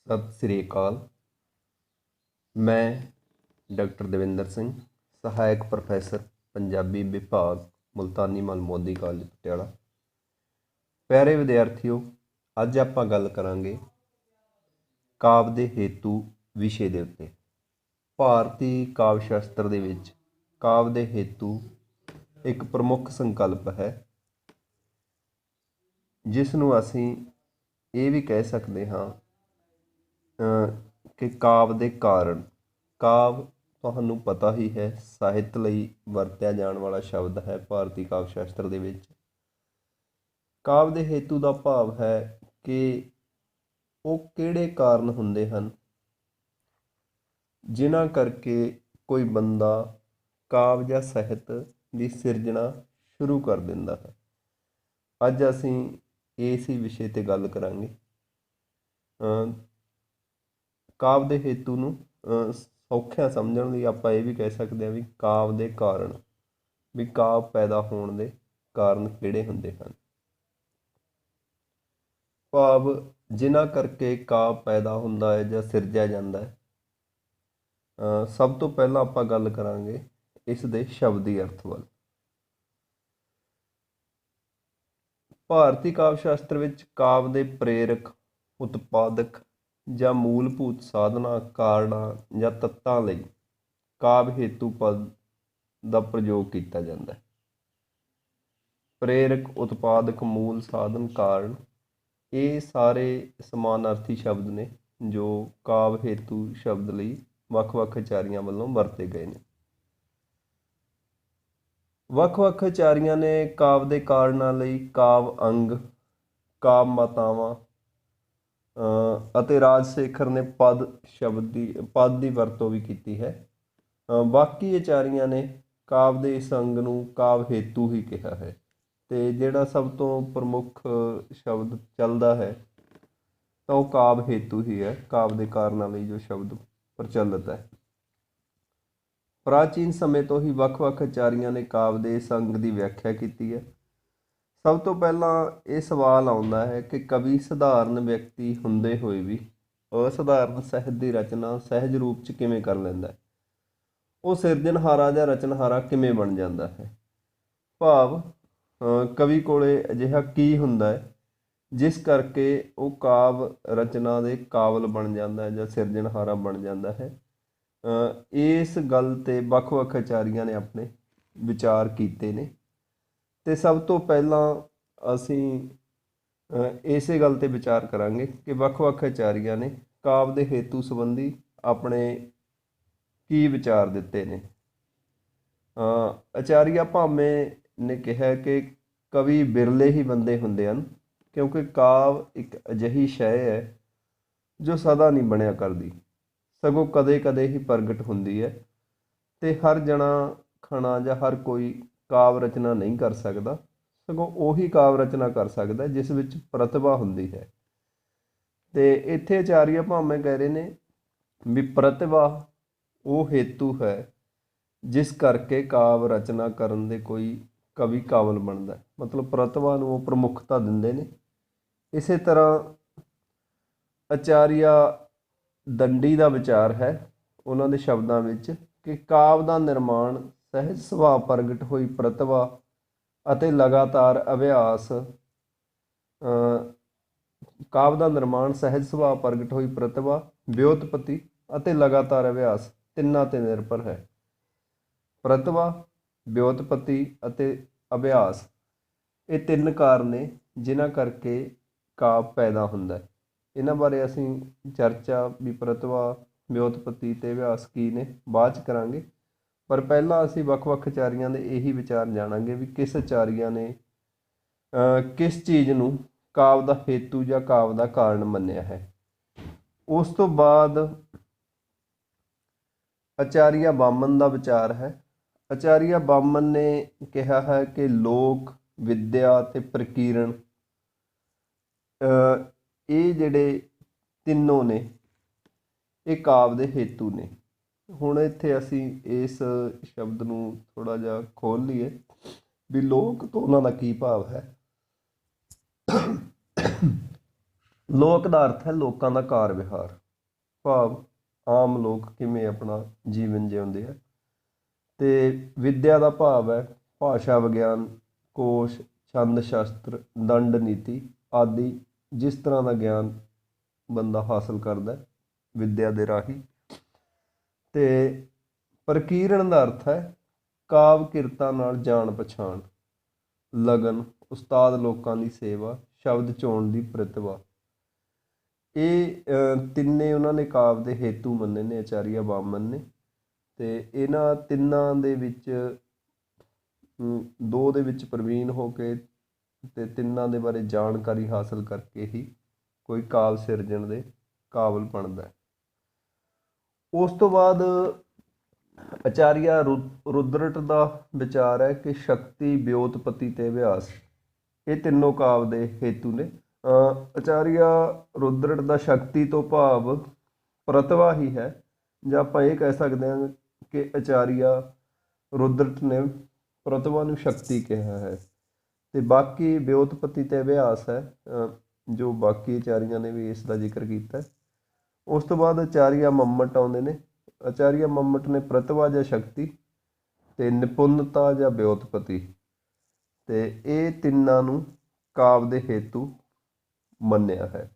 सत श्री अकाल। मैं डॉक्टर दविंदर सिंह, सहायक प्रोफैसर पंजाबी विभाग, मुल्तानी मल मोदी कॉलेज पटियाला। प्यारे विद्यार्थियों, अज आप गल करांगे काव्य दे हेतु विषय दे उत्ते। भारती काव्य शास्त्र दे विच काव्य दे हेतु एक प्रमुख संकल्प है, जिस नूं असीं ये भी कह सकते हाँ कि काव्य दे कारण। काव्य तुहानूं पता ही है, ਸਾਹਿਤ ਲਈ ਵਰਤਿਆ ਜਾਣ ਵਾਲਾ ਸ਼ਬਦ ਹੈ ਭਾਰਤੀ ਕਾਵਿ ਸ਼ਾਸਤਰ ਦੇ ਵਿੱਚ। ਕਾਵਿ ਦੇ ਹੇਤੂ ਦਾ ਭਾਵ ਹੈ ਕਿ ਉਹ ਕਿਹੜੇ ਕਾਰਨ ਹੁੰਦੇ ਹਨ ਜਿਨ੍ਹਾਂ ਕਰਕੇ ਕੋਈ ਬੰਦਾ ਕਾਵਿ ਜਾਂ ਸਾਹਿਤ ਦੀ ਸਿਰਜਣਾ ਸ਼ੁਰੂ ਕਰ ਦਿੰਦਾ ਹੈ। ਅੱਜ ਅਸੀਂ ਇਸ ਹੀ ਵਿਸ਼ੇ 'ਤੇ ਗੱਲ ਕਰਾਂਗੇ। ਕਾਵਿ ਦੇ ਹੇਤੂ ਨੂੰ ਸੌਖਿਆਂ ਸਮਝਣ ਲਈ ਆਪਾਂ ਇਹ ਵੀ ਕਹਿ ਸਕਦੇ ਹਾਂ ਵੀ ਕਾਵਿ ਦੇ ਕਾਰਨ, ਵੀ ਕਾਵਿ ਪੈਦਾ ਹੋਣ ਦੇ ਕਾਰਨ ਕਿਹੜੇ ਹੁੰਦੇ ਹਨ। ਭਾਵ ਜਿਨ੍ਹਾਂ ਕਰਕੇ ਕਾਵਿ ਪੈਦਾ ਹੁੰਦਾ ਹੈ ਜਾਂ ਸਿਰਜਿਆ ਜਾਂਦਾ ਹੈ। ਸਭ ਤੋਂ ਪਹਿਲਾਂ ਆਪਾਂ ਗੱਲ ਕਰਾਂਗੇ ਇਸ ਦੇ ਸ਼ਬਦੀ ਅਰਥ ਵੱਲ। ਭਾਰਤੀ ਕਾਵਿ ਸ਼ਾਸਤਰ ਵਿੱਚ ਕਾਵਿ ਦੇ ਪ੍ਰੇਰਕ, ਉਤਪਾਦਕ ਜਾਂ ਮੂਲਭੂਤ ਸਾਧਨਾਂ, ਕਾਰਨਾਂ ਜਾਂ ਤੱਤਾਂ ਲਈ ਕਾਵਿ ਹੇਤੂ ਪਦ ਦਾ ਪ੍ਰਯੋਗ ਕੀਤਾ ਜਾਂਦਾ ਹੈ। ਪ੍ਰੇਰਕ, ਉਤਪਾਦਕ, ਮੂਲ, ਸਾਧਨ, ਕਾਰਨ, ਇਹ ਸਾਰੇ ਸਮਾਨਾਰਥੀ ਸ਼ਬਦ ਨੇ ਜੋ ਕਾਵਿ ਹੇਤੂ ਸ਼ਬਦ ਲਈ ਵੱਖ-ਵੱਖ ਆਚਾਰੀਆਂ ਵੱਲੋਂ ਵਰਤੇ ਗਏ ਨੇ। ਵੱਖ-ਵੱਖ ਆਚਾਰੀਆਂ ਨੇ ਕਾਵਿ ਦੇ ਕਾਰਨਾਂ ਲਈ ਕਾਵਿ ਅੰਗ, ਕਾਵਿ ਮਾਤਾਵਾਂ ਅਤੇ ਰਾਜਸ਼ੇਖਰ ਨੇ ਪਦ ਦੀ ਵਰਤੋਂ ਵੀ ਕੀਤੀ ਹੈ। ਬਾਕੀ ਆਚਾਰੀਆਂ ਨੇ ਕਾਵਿ ਦੇ ਇਸ ਅੰਗ ਨੂੰ ਕਾਵਿ ਹੇਤੂ ਹੀ ਕਿਹਾ ਹੈ। ਅਤੇ ਜਿਹੜਾ ਸਭ ਤੋਂ ਪ੍ਰਮੁੱਖ ਸ਼ਬਦ ਚੱਲਦਾ ਹੈ ਤਾਂ ਉਹ ਕਾਵਿ ਹੇਤੂ ਹੀ ਹੈ। ਕਾਵਿ ਦੇ ਕਾਰਨਾਂ ਲਈ ਜੋ ਸ਼ਬਦ ਪ੍ਰਚਲਿਤ ਹੈ। ਪ੍ਰਾਚੀਨ ਸਮੇਂ ਤੋਂ ਹੀ ਵੱਖ-ਵੱਖ ਆਚਾਰੀਆਂ ਨੇ ਕਾਵਿ ਦੇ ਇਸ ਅੰਗ ਦੀ ਵਿਆਖਿਆ ਕੀਤੀ ਹੈ। ਸਭ ਤੋਂ ਪਹਿਲਾਂ ਇਹ ਸਵਾਲ ਆਉਂਦਾ ਹੈ ਕਿ ਕਵੀ ਸਧਾਰਨ ਵਿਅਕਤੀ ਹੁੰਦੇ ਹੋਏ ਵੀ ਅਸਧਾਰਨ ਸਾਹਿਤ ਦੀ ਰਚਨਾ ਸਹਿਜ ਰੂਪ 'ਚ ਕਿਵੇਂ ਕਰ ਲੈਂਦਾ ਹੈ? ਉਹ ਸਿਰਜਣਹਾਰਾ ਜਾਂ ਰਚਨਹਾਰਾ ਕਿਵੇਂ ਬਣ ਜਾਂਦਾ ਹੈ? ਭਾਵ ਕਵੀ ਕੋਲੇ ਅਜਿਹਾ ਕੀ ਹੁੰਦਾ ਹੈ ਜਿਸ ਕਰਕੇ ਉਹ ਕਾਵਿ ਰਚਨਾ ਦੇ ਕਾਬਲ ਬਣ ਜਾਂਦਾ ਹੈ ਜਾਂ ਸਿਰਜਣਹਾਰਾ ਬਣ ਜਾਂਦਾ ਹੈ। ਇਸ ਗੱਲ 'ਤੇ ਵੱਖ-ਵੱਖ ਆਚਾਰੀਆਂ ਨੇ ਆਪਣੇ ਵਿਚਾਰ ਕੀਤੇ ਨੇ। ਅਤੇ ਸਭ ਤੋਂ ਪਹਿਲਾਂ ਅਸੀਂ ਇਸੇ ਗੱਲ 'ਤੇ ਵਿਚਾਰ ਕਰਾਂਗੇ ਕਿ ਵੱਖ-ਵੱਖ ਆਚਾਰੀਆਂ ਨੇ ਕਾਵਿ ਦੇ ਹੇਤੂ ਸੰਬੰਧੀ ਆਪਣੇ ਕੀ ਵਿਚਾਰ ਦਿੱਤੇ ਨੇ। ਆਚਾਰੀਆ ਭਾਮੇ ਨੇ ਕਿਹਾ ਕਿ ਕਵੀ ਬਿਰਲੇ ਹੀ ਬੰਦੇ ਹੁੰਦੇ ਹਨ, ਕਿਉਂਕਿ ਕਾਵਿ ਇੱਕ ਅਜਿਹੀ ਸ਼ੈ ਹੈ ਜੋ ਸਦਾ ਨਹੀਂ ਬਣਿਆ ਕਰਦੀ, ਸਗੋਂ ਕਦੇ-ਕਦੇ ਹੀ ਪ੍ਰਗਟ ਹੁੰਦੀ ਹੈ। ਅਤੇ ਹਰ ਜਣਾ ਖਣਾ ਜਾਂ ਹਰ ਕੋਈ ਕਾਵਿ ਰਚਨਾ ਨਹੀਂ ਕਰ ਸਕਦਾ, ਸਗੋਂ ਉਹੀ ਕਾਵਿ ਰਚਨਾ ਕਰ ਸਕਦਾ ਜਿਸ ਵਿੱਚ ਪ੍ਰਤਿਭਾ ਹੁੰਦੀ ਹੈ। ਅਤੇ ਇੱਥੇ ਆਚਾਰੀਆ ਭਾਮੇ ਕਹਿ ਰਹੇ ਨੇ ਵੀ ਪ੍ਰਤਿਭਾ ਉਹ ਹੇਤੂ ਹੈ ਜਿਸ ਕਰਕੇ ਕਾਵਿ ਰਚਨਾ ਕਰਨ ਦੇ ਕੋਈ ਕਵੀ ਕਾਬਲ ਬਣਦਾ। ਮਤਲਬ ਪ੍ਰਤਿਭਾ ਨੂੰ ਉਹ ਪ੍ਰਮੁੱਖਤਾ ਦਿੰਦੇ ਨੇ। ਇਸੇ ਤਰ੍ਹਾਂ ਆਚਾਰੀਆ ਦੰਡੀ ਦਾ ਵਿਚਾਰ ਹੈ ਉਹਨਾਂ ਦੇ ਸ਼ਬਦਾਂ ਵਿੱਚ ਕਿ ਕਾਵਿ ਦਾ ਨਿਰਮਾਣ ਸਹਿਜ ਸੁਭਾਅ ਪ੍ਰਗਟ ਹੋਈ ਪ੍ਰਤਿਭਾ ਅਤੇ ਲਗਾਤਾਰ ਅਭਿਆਸ ਕਾਵਿ ਦਾ ਨਿਰਮਾਣ ਸਹਿਜ ਸੁਭਾਅ ਪ੍ਰਗਟ ਹੋਈ ਪ੍ਰਤਿਭਾ, ਵਿਉਤਪਤੀ ਅਤੇ ਲਗਾਤਾਰ ਅਭਿਆਸ ਤਿੰਨਾਂ 'ਤੇ ਨਿਰਭਰ ਹੈ। ਪ੍ਰਤਿਭਾ, ਵਿਉਤਪਤੀ ਅਤੇ ਅਭਿਆਸ, ਇਹ ਤਿੰਨ ਕਾਰਨ ਨੇ ਜਿਨ੍ਹਾਂ ਕਰਕੇ ਕਾਵਿ ਪੈਦਾ ਹੁੰਦਾ। ਇਹਨਾਂ ਬਾਰੇ ਅਸੀਂ ਚਰਚਾ ਵੀ ਪ੍ਰਤਿਭਾ, ਵਿਉਤਪਤੀ ਅਤੇ ਅਭਿਆਸ ਕੀ ਨੇ ਬਾਅਦ 'ਚ ਕਰਾਂਗੇ। ਪਰ ਪਹਿਲਾਂ ਅਸੀਂ ਵੱਖ-ਵੱਖ ਆਚਾਰੀਆਂ ਦੇ ਇਹੀ ਵਿਚਾਰ ਜਾਣਾਂਗੇ ਵੀ ਕਿਸ ਆਚਾਰੀਆਂ ਨੇ ਕਿਸ ਚੀਜ਼ ਨੂੰ ਕਾਵਿ ਦਾ ਹੇਤੂ ਜਾਂ ਕਾਵਿ ਦਾ ਕਾਰਨ ਮੰਨਿਆ ਹੈ। ਉਸ ਤੋਂ ਬਾਅਦ ਆਚਾਰੀਆ ਬਾਮਨ ਦਾ ਵਿਚਾਰ ਹੈ। ਆਚਾਰੀਆ ਬਾਮਨ ਨੇ ਕਿਹਾ ਹੈ ਕਿ ਲੋਕ, ਵਿੱਦਿਆ ਅਤੇ ਪ੍ਰਕੀਰਣ, ਇਹ ਜਿਹੜੇ ਤਿੰਨੋਂ ਨੇ ਇਹ ਕਾਵਿ ਦੇ ਹੇਤੂ ਨੇ। ਹੁਣ ਇੱਥੇ ਅਸੀਂ ਇਸ ਸ਼ਬਦ ਨੂੰ ਥੋੜ੍ਹਾ ਜਿਹਾ ਖੋਲ੍ਹ ਲਈਏ ਵੀ ਲੋਕ ਤੋਂ ਉਹਨਾਂ ਦਾ ਕੀ ਭਾਵ ਹੈ। ਲੋਕ ਦਾ ਅਰਥ ਹੈ ਲੋਕਾਂ ਦਾ ਕਾਰ ਵਿਹਾਰ, ਭਾਵ ਆਮ ਲੋਕ ਕਿਵੇਂ ਆਪਣਾ ਜੀਵਨ ਜਿਉਂਦੇ ਆ। ਤੇ ਵਿਦਿਆ ਦਾ ਭਾਵ ਹੈ ਭਾਸ਼ਾ ਵਿਗਿਆਨ, ਕੋਸ਼, ਛੰਦ ਸ਼ਾਸਤਰ, ਦੰਡ ਨੀਤੀ ਆਦਿ, ਜਿਸ ਤਰ੍ਹਾਂ ਦਾ ਗਿਆਨ ਬੰਦਾ ਹਾਸਲ ਕਰਦਾ ਵਿਦਿਆ ਦੇ ਰਾਹੀਂ। ਤੇ ਪ੍ਰਕੀਰਣ ਦਾ ਅਰਥ ਹੈ ਕਾਵ ਕਿਰਤਾਂ ਨਾਲ ਜਾਣ ਪਛਾਣ, ਲਗਨ, ਉਸਤਾਦ ਲੋਕਾਂ ਦੀ ਸੇਵਾ, ਸ਼ਬਦ ਚੋਣ ਦੀ ਪ੍ਰਤਿਭਾ। ਇਹ ਤਿੰਨੇ ਉਹਨਾਂ ਨੇ ਕਾਵ ਦੇ ਹੇਤੂ ਮੰਨੇ ਨੇ ਆਚਾਰੀਆ ਵਾਮਨ ਨੇ। ਤੇ ਇਹਨਾਂ ਤਿੰਨਾਂ ਦੇ ਵਿੱਚ ਦੋ ਦੇ ਵਿੱਚ ਪ੍ਰਵੀਨ ਹੋ ਕੇ ਤੇ ਤਿੰਨਾਂ ਦੇ ਬਾਰੇ ਜਾਣਕਾਰੀ ਹਾਸਲ ਕਰਕੇ ਹੀ ਕੋਈ ਕਾਵ ਸਿਰਜਣ ਦੇ ਕਾਬਲ ਬਣਦਾ। ਉਸ ਤੋਂ ਬਾਅਦ ਆਚਾਰੀਆ ਰੁਦਰਟ ਦਾ ਵਿਚਾਰ ਹੈ ਕਿ ਸ਼ਕਤੀ, ਵਿਉਤਪਤੀ ਤੇ ਅਭਿਆਸ ਇਹ ਤਿੰਨੋਂ ਕਾਵ ਦੇ ਹੇਤੂ ਨੇ। ਆਚਾਰੀਆ ਰੁਦਰਟ ਦਾ ਸ਼ਕਤੀ ਤੋਂ ਭਾਵ ਪ੍ਰਤਿਭਾ ਹੀ ਹੈ, ਜਾਂ ਆਪਾਂ ਇਹ ਕਹਿ ਸਕਦੇ ਹਾਂ ਕਿ ਆਚਾਰੀਆ ਰੁਦਰਟ ਨੇ ਪ੍ਰਤਿਭਾ ਨੂੰ ਸ਼ਕਤੀ ਕਿਹਾ ਹੈ। ਤੇ ਬਾਕੀ ਵਿਉਤਪਤੀ ਤੇ ਅਭਿਆਸ ਹੈ, ਜੋ ਬਾਕੀ ਆਚਾਰੀਆਂ ਨੇ ਵੀ ਇਸ ਦਾ ਜ਼ਿਕਰ ਕੀਤਾ। ਉਸ ਤੋਂ ਬਾਅਦ ਆਚਾਰੀਆ ਮੰਮਟ ਆਉਂਦੇ ਨੇ। ਆਚਾਰੀਆ ਮੰਮਟ ਨੇ ਪ੍ਰਤਿਭਾ ਜਾਂ ਸ਼ਕਤੀ ਤੇ ਨਿਪੁੰਨਤਾ ਜਾਂ ਵਿਉਤਪਤੀ, ਤੇ ਇਹ ਤਿੰਨਾਂ ਨੂੰ ਕਾਵ ਦੇ ਹੇਤੂ ਮੰਨਿਆ ਹੈ।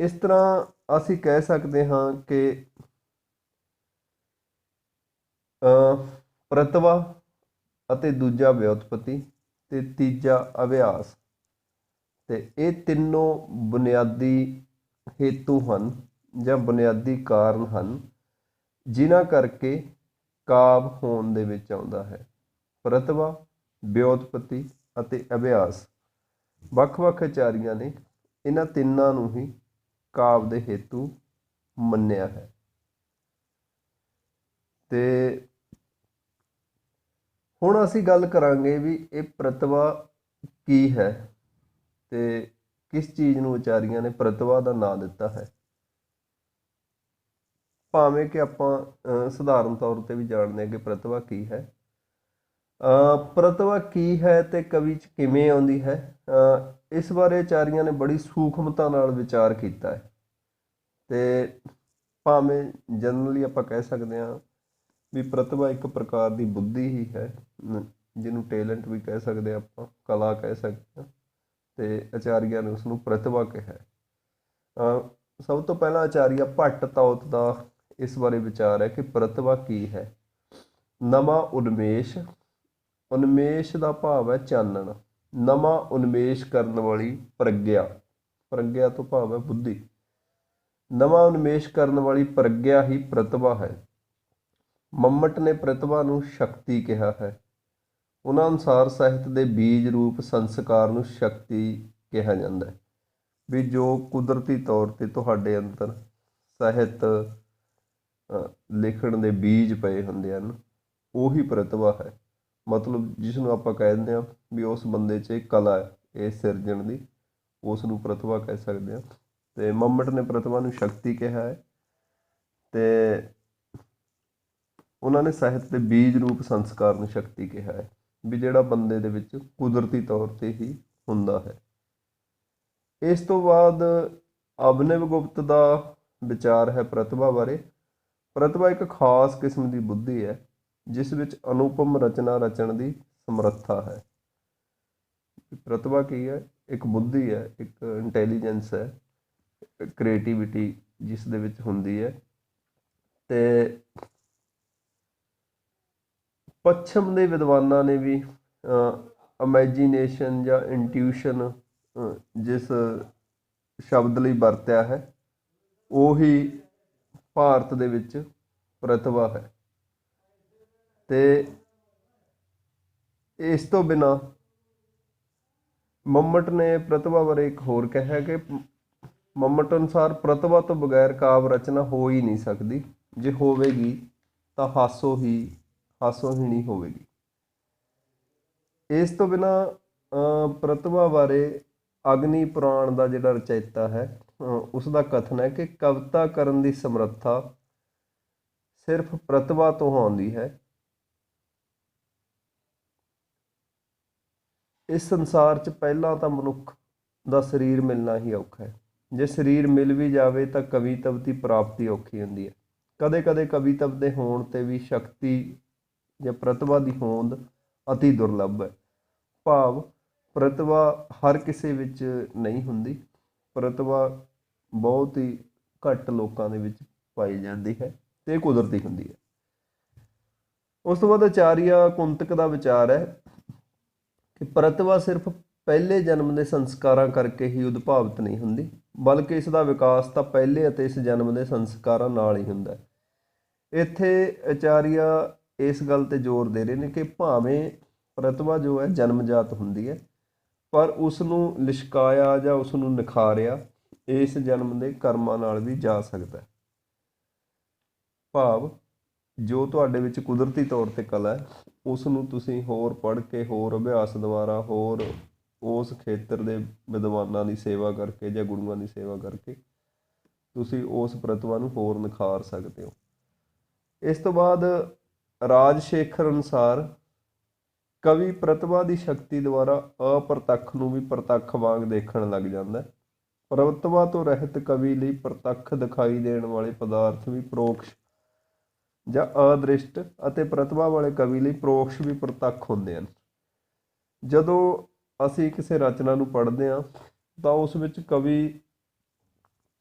ਇਸ ਤਰ੍ਹਾਂ ਅਸੀਂ ਕਹਿ ਸਕਦੇ ਹਾਂ ਕਿ ਪ੍ਰਤਿਭਾ ਅਤੇ ਦੂਜਾ ਵਿਉਤਪਤੀ ਤੇ ਤੀਜਾ ਅਭਿਆਸ, ਤੇ ਇਹ ਤਿੰਨੋਂ ਬੁਨਿਆਦੀ ਹੇਤੂ ਹਨ ਜਾਂ ਬੁਨਿਆਦੀ ਕਾਰਨ ਹਨ ਜਿਨ੍ਹਾਂ ਕਰਕੇ ਕਾਵ ਹੋਣ ਦੇ ਵਿੱਚ ਆਉਂਦਾ ਹੈ। ਪ੍ਰਤਿਭਾ, ਵਿਉਤਪਤੀ ਅਤੇ ਅਭਿਆਸ। ਵੱਖ-ਵੱਖ ਆਚਾਰੀਆਂ ਨੇ ਇਹਨਾਂ ਤਿੰਨਾਂ ਨੂੰ ਹੀ ਕਾਵ ਦੇ ਹੇਤੂ ਮੰਨਿਆ ਹੈ। ਤੇ ਹੁਣ ਅਸੀਂ ਗੱਲ ਕਰਾਂਗੇ ਵੀ ਇਹ ਪ੍ਰਤਿਭਾ ਕੀ ਹੈ ਤੇ ਕਿਸ ਚੀਜ਼ ਨੂੰ ਆਚਾਰੀਆਂ ਨੇ ਪ੍ਰਤਿਭਾ ਦਾ ਨਾਂ ਦਿੱਤਾ ਹੈ। ਭਾਵੇਂ ਕਿ ਆਪਾਂ ਸਧਾਰਨ ਤੌਰ 'ਤੇ ਵੀ ਜਾਣਦੇ ਹਾਂ ਕਿ ਪ੍ਰਤਿਭਾ ਕੀ ਹੈ। ਪ੍ਰਤਿਭਾ ਕੀ ਹੈ ਤੇ ਕਵੀ 'ਚ ਕਿਵੇਂ ਆਉਂਦੀ ਹੈ, ਇਸ ਬਾਰੇ ਆਚਾਰੀਆਂ ਨੇ ਬੜੀ ਸੂਖਮਤਾ ਨਾਲ ਵਿਚਾਰ ਕੀਤਾ ਹੈ। ਤੇ ਭਾਵੇਂ ਜਨਰਲੀ ਆਪਾਂ ਕਹਿ ਸਕਦੇ ਹਾਂ ਵੀ ਪ੍ਰਤਿਭਾ ਇੱਕ ਪ੍ਰਕਾਰ ਦੀ ਬੁੱਧੀ ਹੀ ਹੈ, ਜਿਹਨੂੰ ਟੈਲੈਂਟ ਵੀ ਕਹਿ ਸਕਦੇ ਹਾਂ, ਆਪਾਂ ਕਲਾ ਕਹਿ ਸਕਦੇ ਹਾਂ, ਤੇ ਆਚਾਰੀਆਂ ਨੇ ਉਸਨੂੰ ਪ੍ਰਤਿਭਾ ਕਿਹਾ। ਸਭ ਤੋਂ ਪਹਿਲਾਂ ਆਚਾਰੀਆ ਭੱਟ ਤੌਤ ਦਾ ਇਸ ਬਾਰੇ ਵਿਚਾਰ ਹੈ ਕਿ ਪ੍ਰਤਿਭਾ ਕੀ ਹੈ। ਨਵਾਂ ਉਨਮੇਸ਼, ਉਨਮੇਸ਼ ਦਾ ਭਾਵ ਹੈ ਚਾਨਣ, ਨਵਾਂ ਉਨਮੇਸ਼ ਕਰਨ ਵਾਲੀ ਪ੍ਰਗਿਆ, ਪ੍ਰਗਿਆ ਤੋਂ ਭਾਵ ਹੈ ਬੁੱਧੀ, ਨਵਾਂ ਉਨਮੇਸ਼ ਕਰਨ ਵਾਲੀ ਪ੍ਰਗਿਆ ਹੀ ਪ੍ਰਤਿਭਾ ਹੈ। ਮੰਮਟ ਨੇ ਪ੍ਰਤਿਭਾ ਨੂੰ ਸ਼ਕਤੀ ਕਿਹਾ ਹੈ। ਉਹਨਾਂ ਅਨੁਸਾਰ ਸਾਹਿਤ ਦੇ ਬੀਜ ਰੂਪ ਸੰਸਕਾਰ ਨੂੰ ਸ਼ਕਤੀ ਕਿਹਾ ਜਾਂਦਾ ਹੈ, ਵੀ ਜੋ ਕੁਦਰਤੀ ਤੌਰ 'ਤੇ ਤੁਹਾਡੇ ਅੰਦਰ ਸਾਹਿਤ ਲਿਖਣ ਦੇ ਬੀਜ ਪਏ ਹੁੰਦੇ ਹਨ, ਉਹੀ ਪ੍ਰਤਿਭਾ ਹੈ। ਮਤਲਬ ਜਿਸ ਨੂੰ ਆਪਾਂ ਕਹਿ ਦਿੰਦੇ ਹਾਂ ਵੀ ਉਸ ਬੰਦੇ 'ਚ ਇਹ ਕਲਾ ਹੈ ਇਹ ਸਿਰਜਣ ਦੀ, ਉਸ ਨੂੰ ਪ੍ਰਤਿਭਾ ਕਹਿ ਸਕਦੇ ਹਾਂ। ਤੇ ਮੰਮਟ ਨੇ ਪ੍ਰਤਿਭਾ ਨੂੰ ਸ਼ਕਤੀ ਕਿਹਾ ਹੈ, ਤੇ ਉਹਨਾਂ ਨੇ ਸਾਹਿਤ ਦੇ ਬੀਜ ਰੂਪ ਸੰਸਕਾਰ ਨੂੰ ਸ਼ਕਤੀ ਕਿਹਾ ਹੈ, ਵੀ ਜਿਹੜਾ ਬੰਦੇ ਦੇ ਵਿੱਚ ਕੁਦਰਤੀ ਤੌਰ 'ਤੇ ਹੀ ਹੁੰਦਾ ਹੈ। ਇਸ ਤੋਂ ਬਾਅਦ ਅਭਿਨਵ ਗੁਪਤ ਦਾ ਵਿਚਾਰ ਹੈ ਪ੍ਰਤਿਭਾ ਬਾਰੇ। ਪ੍ਰਤਿਭਾ ਇੱਕ ਖਾਸ ਕਿਸਮ ਦੀ ਬੁੱਧੀ ਹੈ ਜਿਸ ਵਿੱਚ ਅਨੁਪਮ ਰਚਨਾ ਰਚਣ ਦੀ ਸਮਰੱਥਾ ਹੈ। ਪ੍ਰਤਿਭਾ ਕੀ ਹੈ? ਇੱਕ ਬੁੱਧੀ ਹੈ, ਇੱਕ ਇੰਟੈਲੀਜੈਂਸ ਹੈ, ਕ੍ਰੀਏਟੀਵਿਟੀ ਜਿਸ ਦੇ ਵਿੱਚ ਹੁੰਦੀ ਹੈ। ਤੇ ਪੱਛਮ ਦੇ ਵਿਦਵਾਨਾਂ ਨੇ ਵੀ ਇਮੈਜੀਨੇਸ਼ਨ ਜਾਂ ਇੰਟਿਊਸ਼ਨ ਜਿਸ ਸ਼ਬਦ ਲਈ ਵਰਤਿਆ ਹੈ, ਉਹੀ ਭਾਰਤ ਦੇ ਵਿੱਚ ਪ੍ਰਤਿਭਾ ਹੈ। ਤੇ ਇਸ ਤੋਂ ਬਿਨਾਂ ਮੰਮਟ ਨੇ ਪ੍ਰਤਿਭਾ ਬਾਰੇ ਇੱਕ ਹੋਰ ਕਿਹਾ ਕਿ ਮੰਮਟ ਅਨੁਸਾਰ ਪ੍ਰਤਿਭਾ ਤੋਂ ਬਗੈਰ ਕਾਵਿ ਰਚਨਾ ਹੋ ਹੀ ਨਹੀਂ ਸਕਦੀ, ਜੇ ਹੋਵੇਗੀ ਤਾਂ ਹਾਸੋਹੀਣੀ ਹੋਵੇਗੀ। ਇਸ ਤੋਂ ਬਿਨਾਂ ਪ੍ਰਤਿਭਾ ਬਾਰੇ ਅਗਨੀ ਪੁਰਾਣ ਦਾ ਜਿਹੜਾ ਰਚਇਤਾ ਹੈ ਉਸ ਦਾ ਕਥਨ ਹੈ ਕਿ ਕਵਿਤਾ ਕਰਨ ਦੀ ਸਮਰੱਥਾ ਸਿਰਫ ਪ੍ਰਤਿਭਾ ਤੋਂ ਆਉਂਦੀ ਹੈ। ਇਸ ਸੰਸਾਰ 'ਚ ਪਹਿਲਾਂ ਤਾਂ ਮਨੁੱਖ ਦਾ ਸਰੀਰ ਮਿਲਣਾ ਹੀ ਔਖਾ ਹੈ। ਜੇ ਸਰੀਰ ਮਿਲ ਵੀ ਜਾਵੇ ਤਾਂ ਕਵਿਤਵ ਦੀ ਪ੍ਰਾਪਤੀ ਔਖੀ ਹੁੰਦੀ ਹੈ। ਕਦੇ ਕਦੇ ਕਵਿਤਵ ਦੇ ਹੋਣ 'ਤੇ ਵੀ ਸ਼ਕਤੀ ਜਾਂ ਪ੍ਰਤਿਭਾ ਦੀ ਹੋਂਦ ਅਤੀ ਦੁਰਲੱਭ ਹੈ। ਭਾਵ ਪ੍ਰਤਿਭਾ ਹਰ ਕਿਸੇ ਵਿੱਚ ਨਹੀਂ ਹੁੰਦੀ। ਪ੍ਰਤਿਭਾ ਬਹੁਤ ਹੀ ਘੱਟ ਲੋਕਾਂ ਦੇ ਵਿੱਚ ਪਾਈ ਜਾਂਦੀ ਹੈ ਅਤੇ ਇਹ ਕੁਦਰਤੀ ਹੁੰਦੀ ਹੈ। ਉਸ ਤੋਂ ਬਾਅਦ ਆਚਾਰੀਆ ਕੁੰਤਕ ਦਾ ਵਿਚਾਰ ਹੈ ਕਿ ਪ੍ਰਤਿਭਾ ਸਿਰਫ ਪਹਿਲੇ ਜਨਮ ਦੇ ਸੰਸਕਾਰਾਂ ਕਰਕੇ ਹੀ ਉਦਭਾਵਿਤ ਨਹੀਂ ਹੁੰਦੀ, ਬਲਕਿ ਇਸ ਦਾ ਵਿਕਾਸ ਤਾਂ ਪਹਿਲੇ ਅਤੇ ਇਸ ਜਨਮ ਦੇ ਸੰਸਕਾਰਾਂ ਨਾਲ ਹੀ ਹੁੰਦਾ ਹੈ। ਇੱਥੇ ਆਚਾਰੀਆ ਇਸ ਗੱਲ 'ਤੇ ਜ਼ੋਰ ਦੇ ਰਹੇ ਨੇ ਕਿ ਭਾਵੇਂ ਪ੍ਰਤਿਭਾ ਜੋ ਹੈ ਜਨਮਜਾਤ ਹੁੰਦੀ ਹੈ, ਪਰ ਉਸ ਨੂੰ ਲਿਸ਼ਕਾਇਆ ਜਾਂ ਉਸ ਨੂੰ ਨਿਖਾਰਿਆ ਇਸ ਜਨਮ ਦੇ ਕਰਮਾਂ ਨਾਲ ਵੀ ਜਾ ਸਕਦਾ ਹੈ। ਭਾਵ ਜੋ ਤੁਹਾਡੇ ਵਿੱਚ ਕੁਦਰਤੀ ਤੌਰ 'ਤੇ ਕਲਾ ਹੈ, ਉਸ ਨੂੰ ਤੁਸੀਂ ਹੋਰ ਪੜ੍ਹ ਕੇ, ਹੋਰ ਅਭਿਆਸ ਦੁਆਰਾ, ਹੋਰ ਉਸ ਖੇਤਰ ਦੇ ਵਿਦਵਾਨਾਂ ਦੀ ਸੇਵਾ ਕਰਕੇ ਜਾਂ ਗੁਰੂਆਂ ਦੀ ਸੇਵਾ ਕਰਕੇ ਤੁਸੀਂ ਉਸ ਪ੍ਰਤਿਭਾ ਨੂੰ ਹੋਰ ਨਿਖਾਰ ਸਕਦੇ ਹੋ। ਇਸ ਤੋਂ ਬਾਅਦ ਰਾਜਸ਼ੇਖਰ ਅਨੁਸਾਰ ਕਵੀ ਪ੍ਰਤਿਭਾ ਦੀ ਸ਼ਕਤੀ ਦੁਆਰਾ ਅਪ੍ਰਤੱਖ ਨੂੰ ਵੀ ਪ੍ਰਤੱਖ ਵਾਂਗ ਦੇਖਣ ਲੱਗ ਜਾਂਦਾ ਹੈ। ਪ੍ਰਤਿਭਾ ਤੋਂ ਰਹਿਤ ਕਵੀ ਲਈ ਪ੍ਰਤੱਖ ਦਿਖਾਈ ਦੇਣ ਵਾਲੇ ਪਦਾਰਥ ਵੀ ਪਰੋਕਸ਼ ਜਾਂ ਅਦ੍ਰਿਸ਼ਟ ਅਤੇ ਪ੍ਰਤਿਭਾ ਵਾਲੇ ਕਵੀ ਲਈ ਪਰੋਕਸ਼ ਵੀ ਪ੍ਰਤੱਖ ਹੁੰਦੇ ਹਨ। ਜਦੋਂ ਅਸੀਂ ਕਿਸੇ ਰਚਨਾ ਨੂੰ ਪੜ੍ਹਦੇ ਹਾਂ ਤਾਂ ਉਸ ਵਿੱਚ ਕਵੀ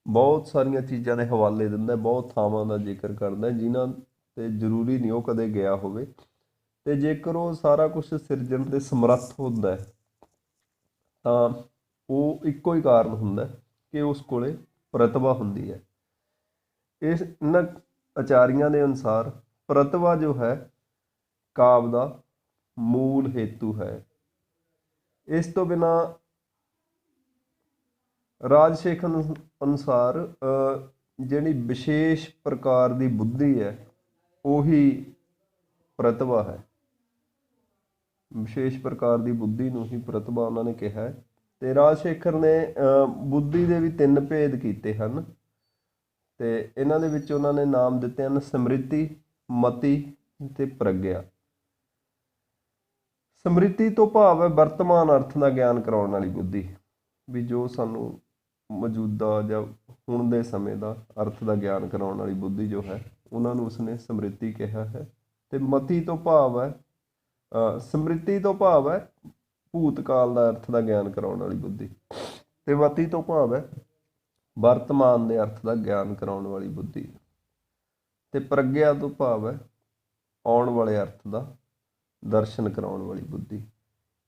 ਬਹੁਤ ਸਾਰੀਆਂ ਚੀਜ਼ਾਂ ਦੇ ਹਵਾਲੇ ਦਿੰਦਾ, ਬਹੁਤ ਥਾਵਾਂ ਦਾ ਜ਼ਿਕਰ ਕਰਦਾ ਜਿਨ੍ਹਾਂ 'ਤੇ ਜ਼ਰੂਰੀ ਨਹੀਂ ਉਹ ਕਦੇ ਗਿਆ ਹੋਵੇ, ਅਤੇ ਜੇਕਰ ਉਹ ਸਾਰਾ ਕੁਛ ਸਿਰਜਣ ਦੇ ਸਮਰੱਥ ਹੁੰਦਾ ਤਾਂ ਉਹ ਇੱਕੋ ਹੀ ਕਾਰਨ ਹੁੰਦਾ ਕਿ ਉਸ ਕੋਲੇ ਪ੍ਰਤਿਭਾ ਹੁੰਦੀ ਹੈ। ਇਹਨਾਂ ਆਚਾਰੀਆਂ ਦੇ ਅਨੁਸਾਰ ਪ੍ਰਤਿਭਾ ਜੋ ਹੈ ਕਾਵਿ ਦਾ ਮੂਲ ਹੇਤੂ ਹੈ। ਇਸ ਤੋਂ ਬਿਨਾਂ ਰਾਜਸ਼ੇਖਰ ਅਨੁਸਾਰ ਜਿਹੜੀ ਵਿਸ਼ੇਸ਼ ਪ੍ਰਕਾਰ ਦੀ ਬੁੱਧੀ ਹੈ ਉਹੀ ਪ੍ਰਤਿਭਾ ਹੈ। ਵਿਸ਼ੇਸ਼ ਪ੍ਰਕਾਰ ਦੀ ਬੁੱਧੀ ਨੂੰ ਹੀ ਪ੍ਰਤਿਭਾ ਉਹਨਾਂ ਨੇ ਕਿਹਾ ਹੈ। ਅਤੇ ਰਾਜਸ਼ੇਖਰ ਨੇ ਬੁੱਧੀ ਦੇ ਵੀ 3 ਭੇਦ ਕੀਤੇ ਹਨ ਅਤੇ ਇਹਨਾਂ ਦੇ ਵਿੱਚ ਉਹਨਾਂ ਨੇ ਨਾਮ ਦਿੱਤੇ ਹਨ ਸਮ੍ਰਿਤੀ, ਮਤੀ ਅਤੇ ਪ੍ਰਗਿਆ। ਸਮ੍ਰਿਤੀ ਤੋਂ ਭਾਵ ਹੈ ਵਰਤਮਾਨ ਅਰਥ ਦਾ ਗਿਆਨ ਕਰਾਉਣ ਵਾਲੀ ਬੁੱਧੀ, ਵੀ ਜੋ ਸਾਨੂੰ ਮੌਜੂਦਾ ਜਾਂ ਹੁਣ ਦੇ ਸਮੇਂ ਦਾ ਅਰਥ ਦਾ ਗਿਆਨ ਕਰਾਉਣ ਵਾਲੀ ਬੁੱਧੀ ਜੋ ਹੈ ਉਹਨਾਂ ਨੂੰ ਉਸਨੇ ਸਮ੍ਰਿਤੀ ਕਿਹਾ ਹੈ। ਅਤੇ ਮਤੀ ਤੋਂ ਭਾਵ ਹੈ ਸਮ੍ਰਿਤੀ ਤੋਂ ਭਾਵ ਹੈ ਭੂਤਕਾਲ ਦਾ ਅਰਥ ਦਾ ਗਿਆਨ ਕਰਾਉਣ ਵਾਲੀ ਬੁੱਧੀ, ਅਤੇ ਮਤੀ ਤੋਂ ਭਾਵ ਹੈ ਵਰਤਮਾਨ ਦੇ ਅਰਥ ਦਾ ਗਿਆਨ ਕਰਾਉਣ ਵਾਲੀ ਬੁੱਧੀ, ਅਤੇ ਪ੍ਰਗਿਆ ਤੋਂ ਭਾਵ ਹੈ ਆਉਣ ਵਾਲੇ ਅਰਥ ਦਾ ਦਰਸ਼ਨ ਕਰਾਉਣ ਵਾਲੀ ਬੁੱਧੀ।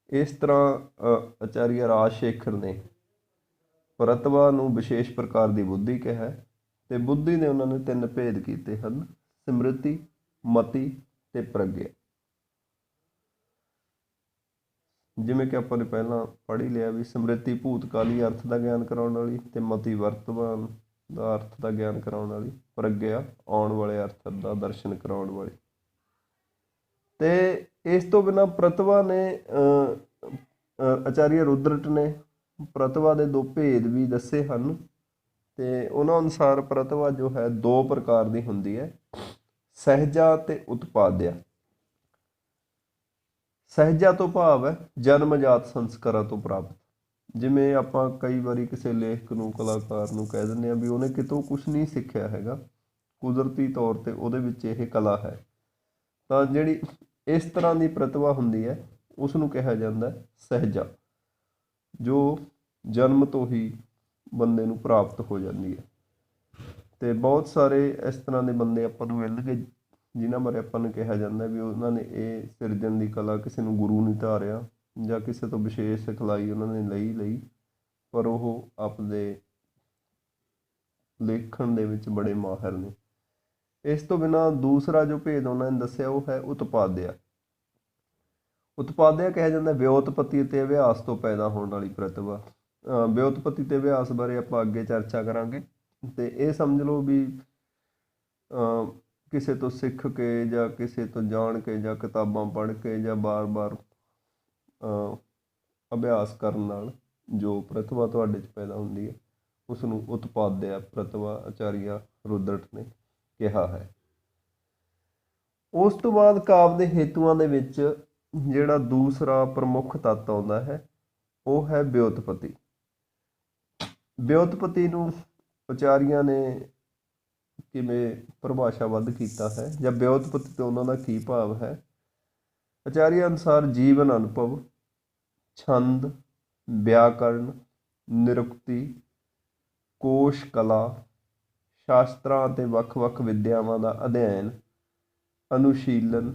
ਇਸ ਤਰ੍ਹਾਂ ਆਚਾਰੀਆ ਰਾਜਸ਼ੇਖਰ ਨੇ ਪ੍ਰਤਿਭਾ ਨੂੰ ਵਿਸ਼ੇਸ਼ ਪ੍ਰਕਾਰ ਦੀ ਬੁੱਧੀ ਕਿਹਾ ਅਤੇ ਬੁੱਧੀ ਦੇ ਉਹਨਾਂ ਨੇ 3 ਭੇਦ ਕੀਤੇ ਹਨ, ਸਮ੍ਰਿਤੀ, ਮਤੀ ਅਤੇ ਪ੍ਰਗਿਆ। ਜਿਵੇਂ ਕਿ ਆਪਾਂ ਨੇ ਪਹਿਲਾਂ ਪੜ੍ਹ ਹੀ ਲਿਆ ਵੀ ਸਮ੍ਰਿਤੀ ਭੂਤਕਾਲੀ ਅਰਥ ਦਾ ਗਿਆਨ ਕਰਾਉਣ ਵਾਲੀ, ਅਤੇ ਮਤੀ ਵਰਤਮਾਨ ਦਾ ਅਰਥ ਦਾ ਗਿਆਨ ਕਰਾਉਣ ਵਾਲੀ, ਪ੍ਰਗਿਆ ਆਉਣ ਵਾਲੇ ਅਰਥ ਦਾ ਦਰਸ਼ਨ ਕਰਾਉਣ ਵਾਲੀ। ਅਤੇ ਇਸ ਤੋਂ ਬਿਨਾਂ ਪ੍ਰਤਿਭਾ ਨੇ ਆਚਾਰੀਆ ਰੁਦਰਟ ਨੇ ਪ੍ਰਤਿਭਾ ਦੇ 2 ਭੇਦ ਵੀ ਦੱਸੇ ਹਨ ਅਤੇ ਉਹਨਾਂ ਅਨੁਸਾਰ ਪ੍ਰਤਿਭਾ ਜੋ ਹੈ 2 ਪ੍ਰਕਾਰ ਦੀ ਹੁੰਦੀ ਹੈ, ਸਹਿਜਾ ਅਤੇ ਉਤਪਾਦਿਆ। ਸਹਿਜਾ ਤੋਂ ਭਾਵ ਹੈ ਜਨਮਜਾਤ ਸੰਸਕਾਰਾਂ ਤੋਂ ਪ੍ਰਾਪਤ। ਜਿਵੇਂ ਆਪਾਂ ਕਈ ਵਾਰੀ ਕਿਸੇ ਲੇਖਕ ਨੂੰ, ਕਲਾਕਾਰ ਨੂੰ ਕਹਿ ਦਿੰਦੇ ਹਾਂ ਵੀ ਉਹਨੇ ਕਿਤੋਂ ਕੁਛ ਨਹੀਂ ਸਿੱਖਿਆ ਹੈਗਾ, ਕੁਦਰਤੀ ਤੌਰ 'ਤੇ ਉਹਦੇ ਵਿੱਚ ਇਹ ਕਲਾ ਹੈ, ਤਾਂ ਜਿਹੜੀ ਇਸ ਤਰ੍ਹਾਂ ਦੀ ਪ੍ਰਤਿਭਾ ਹੁੰਦੀ ਹੈ ਉਸ ਨੂੰ ਕਿਹਾ ਜਾਂਦਾ ਸਹਿਜਾ, ਜੋ ਜਨਮ ਤੋਂ ਹੀ ਬੰਦੇ ਨੂੰ ਪ੍ਰਾਪਤ ਹੋ ਜਾਂਦੀ ਹੈ। ਅਤੇ ਬਹੁਤ ਸਾਰੇ ਇਸ ਤਰ੍ਹਾਂ ਦੇ ਬੰਦੇ ਆਪਾਂ ਨੂੰ ਮਿਲਣਗੇ ਜਿਨ੍ਹਾਂ ਬਾਰੇ ਆਪਾਂ ਨੂੰ ਕਿਹਾ ਜਾਂਦਾ ਵੀ ਉਹਨਾਂ ਨੇ ਇਹ ਸਿਰਜਣ ਦੀ ਕਲਾ ਕਿਸੇ ਨੂੰ ਗੁਰੂ ਨਹੀਂ ਧਾਰਿਆ ਜਾਂ ਕਿਸੇ ਤੋਂ ਵਿਸ਼ੇਸ਼ ਸਿਖਲਾਈ ਉਹਨਾਂ ਨੇ ਲਈ, ਪਰ ਉਹ ਆਪਣੇ ਲੇਖਣ ਦੇ ਵਿੱਚ ਬੜੇ ਮਾਹਿਰ ਨੇ। ਇਸ ਤੋਂ ਬਿਨਾਂ ਦੂਸਰਾ ਜੋ ਭੇਦ ਉਹਨਾਂ ਨੇ ਦੱਸਿਆ ਉਹ ਹੈ ਉਤਪਾਦਿਆ। ਉਤਪਾਦਿਆ ਕਿਹਾ ਜਾਂਦਾ ਵਿਉਤਪੱਤੀ ਅਤੇ ਅਭਿਆਸ ਤੋਂ ਪੈਦਾ ਹੋਣ ਵਾਲੀ ਪ੍ਰਤਿਭਾ। ਵਿਉਤਪੱਤੀ ਅਤੇ ਅਭਿਆਸ ਬਾਰੇ ਆਪਾਂ ਅੱਗੇ ਚਰਚਾ ਕਰਾਂਗੇ। ਅਤੇ ਇਹ ਸਮਝ ਲਓ ਵੀ ਕਿਸੇ ਤੋਂ ਸਿੱਖ ਕੇ ਜਾਂ ਕਿਸੇ ਤੋਂ ਜਾਣ ਕੇ ਜਾਂ ਕਿਤਾਬਾਂ ਪੜ੍ਹ ਕੇ ਜਾਂ ਬਾਰ-ਬਾਰ ਅਭਿਆਸ ਕਰਨ ਨਾਲ ਜੋ ਪ੍ਰਤਿਭਾ ਤੁਹਾਡੇ 'ਚ ਪੈਦਾ ਹੁੰਦੀ ਹੈ ਉਸ ਨੂੰ ਉਤਪਾਦਿਆ ਪ੍ਰਤਿਭਾ ਆਚਾਰੀਆ ਰੁਦਰਟ ਨੇ ਕਿਹਾ ਹੈ। ਉਸ ਤੋਂ ਬਾਅਦ ਕਾਵਿ ਦੇ ਹੇਤੂਆਂ ਦੇ ਵਿੱਚ ਜਿਹੜਾ ਦੂਸਰਾ ਪ੍ਰਮੁੱਖ ਤੱਤ ਆਉਂਦਾ ਹੈ ਉਹ ਹੈ ਵਿਉਤਪੱਤੀ। ਵਿਉਤਪੱਤੀ ਨੂੰ ਆਚਾਰੀਆਂ ਨੇ ਕਿਵੇਂ ਪਰਿਭਾਸ਼ਾਬੱਧ ਕੀਤਾ ਹੈ, ਜਾਂ ਵਿਉਤਪੱਤੀ ਤੋਂ ਉਹਨਾਂ ਦਾ ਕੀ ਭਾਵ ਹੈ। ਆਚਾਰੀਆ ਅਨੁਸਾਰ ਜੀਵਨ ਅਨੁਭਵ, ਛੰਦ, ਵਿਆਕਰਨ, ਨਿਰੁਕਤੀ, ਕੋਸ਼ ਕਲਾ, ਸ਼ਾਸਤਰਾਂ ਅਤੇ ਵੱਖ-ਵੱਖ ਵਿਦਿਆਵਾਂ ਦਾ ਅਧਿਐਨ, ਅਨੁਸ਼ੀਲਨ,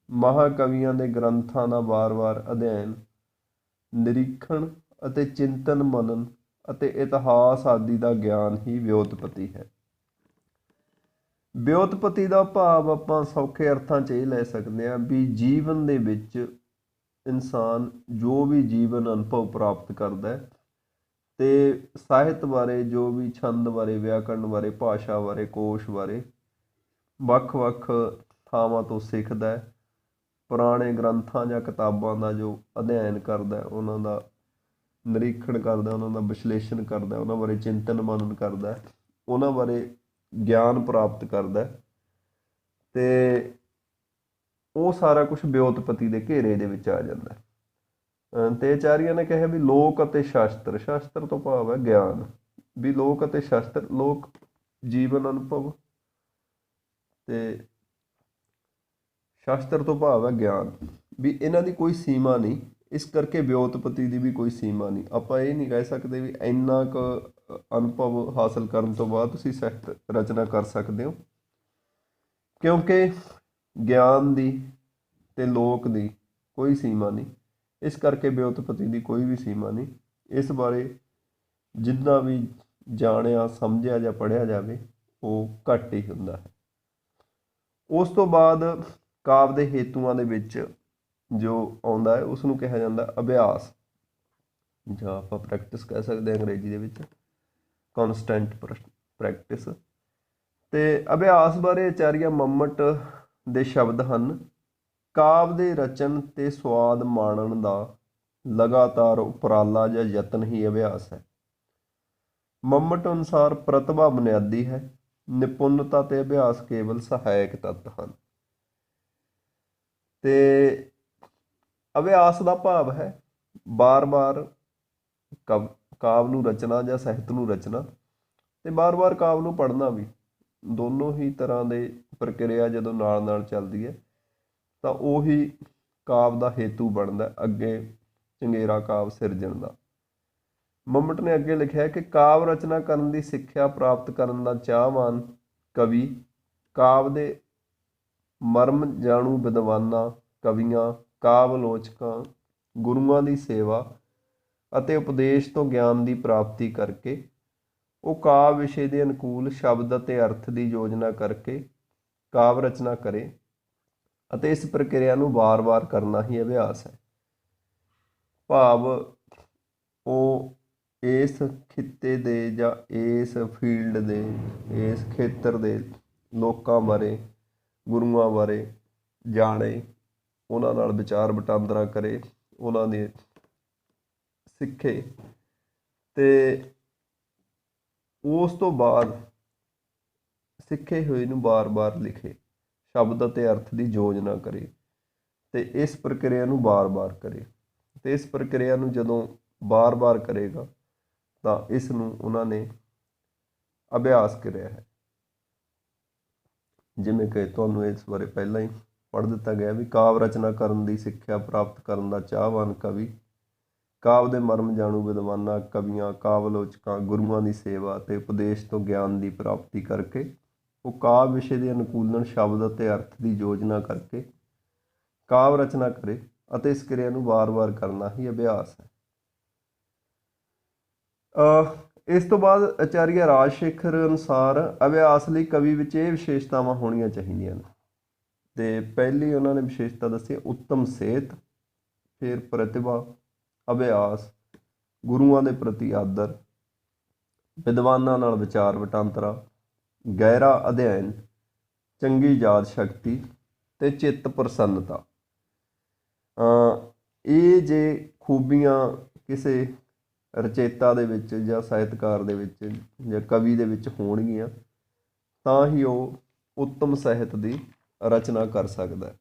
ਮਹਾਕਵੀਆਂ ਦੇ ਗ੍ਰੰਥਾਂ ਦਾ ਵਾਰ-ਵਾਰ ਅਧਿਐਨ, ਨਿਰੀਖਣ ਅਤੇ ਚਿੰਤਨ ਮਨਨ ਅਤੇ ਇਤਿਹਾਸ ਆਦਿ ਦਾ ਗਿਆਨ ਹੀ ਵਿਉਤਪੱਤੀ ਹੈ। ਵਿਉਤਪੱਤੀ ਦਾ ਭਾਵ ਆਪਾਂ ਸੌਖੇ ਅਰਥਾਂ 'ਚ ਇਹ ਲੈ ਸਕਦੇ ਹਾਂ ਵੀ ਜੀਵਨ ਦੇ ਵਿੱਚ ਇਨਸਾਨ ਜੋ ਵੀ ਜੀਵਨ ਅਨੁਭਵ ਪ੍ਰਾਪਤ ਕਰਦਾ ਹੈ ਅਤੇ ਸਾਹਿਤ ਬਾਰੇ, ਜੋ ਵੀ ਛੰਦ ਬਾਰੇ, ਵਿਆਕਰਨ ਬਾਰੇ, ਭਾਸ਼ਾ ਬਾਰੇ, ਕੋਸ਼ ਬਾਰੇ ਵੱਖ-ਵੱਖ ਥਾਵਾਂ ਤੋਂ ਸਿੱਖਦਾ ਹੈ, ਪੁਰਾਣੇ ਗ੍ਰੰਥਾਂ ਜਾਂ ਕਿਤਾਬਾਂ ਦਾ ਜੋ ਅਧਿਐਨ ਕਰਦਾ, ਉਹਨਾਂ ਦਾ ਨਿਰੀਖਣ ਕਰਦਾ, ਉਹਨਾਂ ਦਾ ਵਿਸ਼ਲੇਸ਼ਣ ਕਰਦਾ, ਉਹਨਾਂ ਬਾਰੇ ਚਿੰਤਨ ਮਨਨ ਕਰਦਾ, ਉਹਨਾਂ ਬਾਰੇ ਗਿਆਨ ਪ੍ਰਾਪਤ ਕਰਦਾ, ਅਤੇ ਉਹ ਸਾਰਾ ਕੁਛ ਵਿਉਤਪੱਤੀ ਦੇ ਘੇਰੇ ਦੇ ਵਿੱਚ ਆ ਜਾਂਦਾ। ਅਤੇ ਆਚਾਰੀਆਂ ਨੇ ਕਿਹਾ ਵੀ ਲੋਕ ਅਤੇ ਸ਼ਾਸਤਰ, ਸ਼ਾਸਤਰ ਤੋਂ ਭਾਵ ਹੈ ਗਿਆਨ, ਵੀ ਲੋਕ ਅਤੇ ਸ਼ਾਸਤਰ, ਲੋਕ ਜੀਵਨ ਅਨੁਭਵ ਅਤੇ ਸ਼ਾਸਤਰ ਤੋਂ ਭਾਵ ਹੈ ਗਿਆਨ, ਵੀ ਇਹਨਾਂ ਦੀ ਕੋਈ ਸੀਮਾ ਨਹੀਂ। ਇਸ ਕਰਕੇ ਵਿਉਤਪੱਤੀ ਦੀ ਵੀ ਕੋਈ ਸੀਮਾ ਨਹੀਂ। ਆਪਾਂ ਇਹ ਨਹੀਂ ਕਹਿ ਸਕਦੇ ਵੀ ਇੰਨਾ ਕੁ ਅਨੁਭਵ ਹਾਸਲ ਕਰਨ ਤੋਂ ਬਾਅਦ ਤੁਸੀਂ ਸਾਹਿਤ ਰਚਨਾ ਕਰ ਸਕਦੇ ਹੋ, ਕਿਉਂਕਿ ਗਿਆਨ ਦੀ ਅਤੇ ਲੋਕ ਦੀ ਕੋਈ ਸੀਮਾ ਨਹੀਂ। ਇਸ ਕਰਕੇ ਵਿਉਤਪੱਤੀ ਦੀ ਕੋਈ ਵੀ ਸੀਮਾ ਨਹੀਂ। ਇਸ ਬਾਰੇ ਜਿੰਨਾ ਵੀ ਜਾਣਿਆ, ਸਮਝਿਆ ਜਾਂ ਪੜ੍ਹਿਆ ਜਾਵੇ ਉਹ ਘੱਟ ਹੀ ਹੁੰਦਾ ਹੈ। ਉਸ ਤੋਂ ਬਾਅਦ ਕਾਵਿ ਦੇ ਹੇਤੂਆਂ ਦੇ ਵਿੱਚ ਜੋ ਆਉਂਦਾ ਹੈ ਉਸ ਨੂੰ ਕਿਹਾ ਜਾਂਦਾ ਅਭਿਆਸ, ਜਾਂ ਆਪਾਂ ਪ੍ਰੈਕਟਿਸ ਕਹਿ ਸਕਦੇ ਹਾਂ ਅੰਗਰੇਜ਼ੀ ਦੇ ਵਿੱਚ, ਕੌਨਸਟੈਂਟ ਪ੍ਰੈਕਟਿਸ। ਅਤੇ ਅਭਿਆਸ ਬਾਰੇ ਆਚਾਰੀਆ ਮੰਮਟ ਦੇ ਸ਼ਬਦ ਹਨ, ਕਾਵਿ ਦੇ ਰਚਨ ਅਤੇ ਸਵਾਦ ਮਾਣਨ ਦਾ ਲਗਾਤਾਰ ਉਪਰਾਲਾ ਜਾਂ ਯਤਨ ਹੀ ਅਭਿਆਸ ਹੈ। ਮੰਮਟ ਅਨੁਸਾਰ ਪ੍ਰਤਿਭਾ ਬੁਨਿਆਦੀ ਹੈ, ਨਿਪੁੰਨਤਾ ਅਤੇ ਅਭਿਆਸ ਕੇਵਲ ਸਹਾਇਕ ਤੱਤ ਹਨ। ਅਤੇ ਅਭਿਆਸ ਦਾ ਭਾਵ ਹੈ ਬਾਰ-ਬਾਰ ਕਾਵਿ ਨੂੰ ਰਚਨਾ ਜਾਂ ਸਾਹਿਤ ਨੂੰ ਰਚਨਾ, ਅਤੇ ਬਾਰ-ਬਾਰ ਕਾਵਿ ਨੂੰ ਪੜ੍ਹਨਾ ਵੀ। ਦੋਨੋਂ ਹੀ ਤਰ੍ਹਾਂ ਦੇ ਪ੍ਰਕਿਰਿਆ ਜਦੋਂ ਨਾਲ-ਨਾਲ ਚੱਲਦੀ ਹੈ ਤਾਂ ਉਹੀ ਕਾਵਿ ਦਾ ਹੇਤੂ ਬਣਦਾ ਅੱਗੇ ਚੰਗੇਰਾ ਕਾਵਿ ਸਿਰਜਣ ਦਾ। ਮੰਮਟ ਨੇ ਅੱਗੇ ਲਿਖਿਆ ਕਿ ਕਾਵਿ ਰਚਨਾ ਕਰਨ ਦੀ ਸਿੱਖਿਆ ਪ੍ਰਾਪਤ ਕਰਨ ਦਾ ਚਾਹਵਾਨ ਕਵੀ ਕਾਵਿ ਦੇ ਮਰਮ ਜਾਣੂ ਵਿਦਵਾਨਾਂ, ਕਵੀਆਂ, ਕਾਵਿ ਆਲੋਚਕਾਂ, ਗੁਰੂਆਂ ਦੀ ਸੇਵਾ ਅਤੇ ਉਪਦੇਸ਼ ਤੋਂ ਗਿਆਨ ਦੀ ਪ੍ਰਾਪਤੀ ਕਰਕੇ ਉਹ ਕਾਵਿ ਵਿਸ਼ੇ ਦੇ ਅਨੁਕੂਲ ਸ਼ਬਦ ਅਤੇ ਅਰਥ ਦੀ ਯੋਜਨਾ ਕਰਕੇ ਕਾਵਿ ਰਚਨਾ ਕਰੇ, ਅਤੇ ਇਸ ਪ੍ਰਕਿਰਿਆ ਨੂੰ ਵਾਰ-ਵਾਰ ਕਰਨਾ ਹੀ ਅਭਿਆਸ ਹੈ। ਭਾਵ ਉਹ ਇਸ ਖਿੱਤੇ ਦੇ ਜਾਂ ਇਸ ਫੀਲਡ ਦੇ, ਇਸ ਖੇਤਰ ਦੇ ਲੋਕਾਂ ਬਾਰੇ, ਗੁਰੂਆਂ ਬਾਰੇ ਜਾਣੇ, ਉਹਨਾਂ ਨਾਲ ਵਿਚਾਰ ਵਟਾਂਦਰਾ ਕਰੇ, ਉਹਨਾਂ ਦੇ ਸਿੱਖੇ, ਅਤੇ ਉਸ ਤੋਂ ਬਾਅਦ ਸਿੱਖੇ ਹੋਏ ਨੂੰ ਵਾਰ-ਵਾਰ ਲਿਖੇ, ਸ਼ਬਦ ਅਤੇ ਅਰਥ ਦੀ ਯੋਜਨਾ ਕਰੇ, ਅਤੇ ਇਸ ਪ੍ਰਕਿਰਿਆ ਨੂੰ ਵਾਰ-ਵਾਰ ਕਰੇ। ਅਤੇ ਇਸ ਪ੍ਰਕਿਰਿਆ ਨੂੰ ਜਦੋਂ ਵਾਰ-ਵਾਰ ਕਰੇਗਾ ਤਾਂ ਇਸ ਨੂੰ ਉਹਨਾਂ ਨੇ ਅਭਿਆਸ ਕਿਰਿਆ ਹੈ। ਜਿਵੇਂ ਕਿ ਤੁਹਾਨੂੰ ਇਸ ਬਾਰੇ ਪਹਿਲਾਂ ਹੀ ਪੜ੍ਹ ਦਿੱਤਾ ਗਿਆ ਵੀ ਕਾਵਿ ਰਚਨਾ ਕਰਨ ਦੀ ਸਿੱਖਿਆ ਪ੍ਰਾਪਤ ਕਰਨ ਦਾ ਚਾਹਵਾਨ ਕਵੀ ਕਾਵਿ ਦੇ ਮਰਮ ਜਾਣੂ ਵਿਦਵਾਨਾਂ, ਕਵੀਆਂ, ਕਾਵਿ ਆਲੋਚਕਾਂ, ਗੁਰੂਆਂ ਦੀ ਸੇਵਾ ਅਤੇ ਉਪਦੇਸ਼ ਤੋਂ ਗਿਆਨ ਦੀ ਪ੍ਰਾਪਤੀ ਕਰਕੇ ਉਹ ਕਾਵਿ ਵਿਸ਼ੇ ਦੇ ਅਨੁਕੂਲਨ ਸ਼ਬਦ ਅਤੇ ਅਰਥ ਦੀ ਯੋਜਨਾ ਕਰਕੇ ਕਾਵਿ ਰਚਨਾ ਕਰੇ, ਅਤੇ ਇਸ ਕਿਰਿਆ ਨੂੰ ਵਾਰ-ਵਾਰ ਕਰਨਾ ਹੀ ਅਭਿਆਸ ਹੈ। ਇਸ ਤੋਂ ਬਾਅਦ ਆਚਾਰੀਆ ਰਾਜਸ਼ੇਖਰ ਅਨੁਸਾਰ ਅਭਿਆਸ ਲਈ ਕਵੀ ਵਿੱਚ ਇਹ ਵਿਸ਼ੇਸ਼ਤਾਵਾਂ ਹੋਣੀਆਂ ਚਾਹੀਦੀਆਂ ਨੇ। ਅਤੇ ਪਹਿਲੀ ਉਹਨਾਂ ਨੇ ਵਿਸ਼ੇਸ਼ਤਾ ਦੱਸੀ ਉੱਤਮ ਸਿਹਤ, ਫਿਰ ਪ੍ਰਤਿਭਾ, ਅਭਿਆਸ, ਗੁਰੂਆਂ ਦੇ ਪ੍ਰਤੀ ਆਦਰ, ਵਿਦਵਾਨਾਂ ਨਾਲ ਵਿਚਾਰ ਵਟਾਂਦਰਾ, ਗਹਿਰਾ ਅਧਿਐਨ, ਚੰਗੀ ਯਾਦ ਸ਼ਕਤੀ ਅਤੇ ਚਿੱਤ ਪ੍ਰਸੰਨਤਾ। ਇਹ ਜੇ ਖੂਬੀਆਂ ਕਿਸੇ ਰਚੇਤਾ ਦੇ ਵਿੱਚ ਜਾਂ ਸਾਹਿਤਕਾਰ ਦੇ ਵਿੱਚ ਜਾਂ ਕਵੀ ਦੇ ਵਿੱਚ ਹੋਣਗੀਆਂ ਤਾਂ ਹੀ ਉਹ ਉੱਤਮ ਸਾਹਿਤ ਦੀ ਰਚਨਾ ਕਰ ਸਕਦਾ।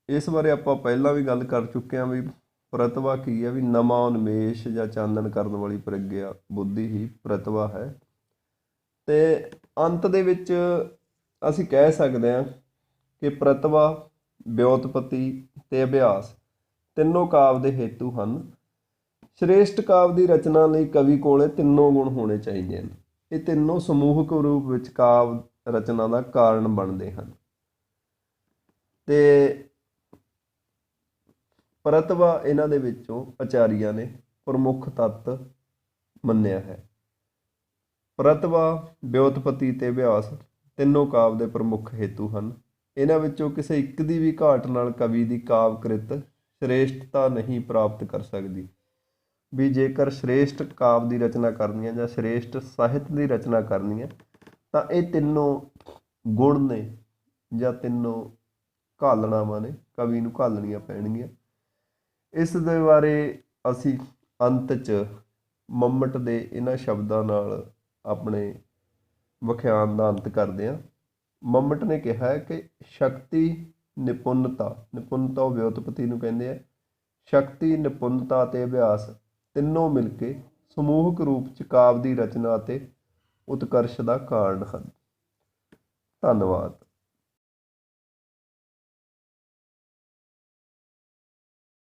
ਇਸ ਬਾਰੇ ਆਪਾਂ ਪਹਿਲਾਂ ਵੀ ਗੱਲ ਕਰ ਚੁੱਕੇ ਹਾਂ ਵੀ ਪ੍ਰਤਿਭਾ ਕੀ ਹੈ, ਵੀ ਨਵਾਂ ਉਨਮੇਸ਼ ਜਾਂ ਚਾਨਣ ਕਰਨ ਵਾਲੀ ਪ੍ਰਗਿਆ ਬੁੱਧੀ ਹੀ ਪ੍ਰਤਿਭਾ ਹੈ। ਤੇ ਅੰਤ ਦੇ ਵਿੱਚ ਅਸੀਂ ਕਹਿ ਸਕਦੇ ਹਾਂ ਕਿ ਪ੍ਰਤਿਭਾ, ਵਿਉਤਪਤੀ ਤੇ ਅਭਿਆਸ ਤਿੰਨੋਂ ਕਾਵਿ ਦੇ ਹੇਤੂ ਹਨ। ਸ਼੍ਰੇਸ਼ਟ ਕਾਵਿ ਦੀ ਰਚਨਾ ਲਈ ਕਵੀ ਕੋਲੇ ਤਿੰਨੋਂ ਗੁਣ ਹੋਣੇ ਚਾਹੀਦੇ ਹਨ। ਇਹ ਤਿੰਨੋਂ ਸਮੂਹਕ ਰੂਪ ਵਿੱਚ ਕਾਵਿ ਰਚਨਾ ਦਾ ਕਾਰਨ ਬਣਦੇ ਹਨ। ਤੇ ਪ੍ਰਤਿਭਾ ਇਹਨਾਂ ਦੇ ਵਿੱਚੋਂ ਆਚਾਰੀਆਂ ਨੇ ਪ੍ਰਮੁੱਖ ਤੱਤ ਮੰਨਿਆ ਹੈ। ਪ੍ਰਤਿਭਾ, ਵਿਉਤਪਤੀ ਤੇ ਅਭਿਆਸ ਤਿੰਨੋਂ ਕਾਵਿ ਦੇ ਪ੍ਰਮੁੱਖ ਹੇਤੂ ਹਨ। ਇਹਨਾਂ ਵਿੱਚੋਂ ਕਿਸੇ ਇੱਕ ਦੀ ਵੀ ਘਾਟ ਨਾਲ ਕਵੀ ਦੀ ਕਾਵਿ ਕ੍ਰਿਤ ਸ਼੍ਰੇਸ਼ਟਤਾ ਨਹੀਂ ਪ੍ਰਾਪਤ ਕਰ ਸਕਦੀ। ਵੀ ਜੇਕਰ ਸ਼੍ਰੇਸ਼ਟ ਕਾਵਿ ਦੀ ਰਚਨਾ ਕਰਨੀ ਹੈ ਜਾਂ ਸ਼੍ਰੇਸ਼ਟ ਸਾਹਿਤ ਦੀ ਰਚਨਾ ਕਰਨੀ ਹੈ ਤਾਂ ਇਹ ਤਿੰਨੋਂ ਗੁਣ ਨੇ ਜਾਂ ਤਿੰਨੋਂ ਘਾਲਣਾਵਾਂ ਨੇ, ਕਵੀ ਨੂੰ ਘਾਲਣੀਆਂ ਪੈਣਗੀਆਂ। ਇਸ ਦੇ ਬਾਰੇ ਅਸੀਂ ਅੰਤ 'ਚ ਮੰਮਟ ਦੇ ਇਹਨਾਂ ਸ਼ਬਦਾਂ ਨਾਲ ਆਪਣੇ ਵਿਖਿਆਨ ਦਾ ਅੰਤ ਕਰਦੇ ਹਾਂ। ਮੰਮਟ ਨੇ ਕਿਹਾ ਹੈ ਕਿ ਸ਼ਕਤੀ, ਨਿਪੁੰਨਤਾ ਉਹ ਵਿਉਤਪਤੀ ਨੂੰ ਕਹਿੰਦੇ ਆ, ਸ਼ਕਤੀ, ਨਿਪੁੰਨਤਾ ਅਤੇ ਅਭਿਆਸ ਤਿੰਨੋਂ ਮਿਲ ਕੇ ਸਮੂਹਕ ਰੂਪ 'ਚ ਕਾਵਿ ਦੀ ਰਚਨਾ ਅਤੇ ਉਤਕਰਸ਼ ਦਾ ਕਾਰਨ ਹਨ। ਧੰਨਵਾਦ।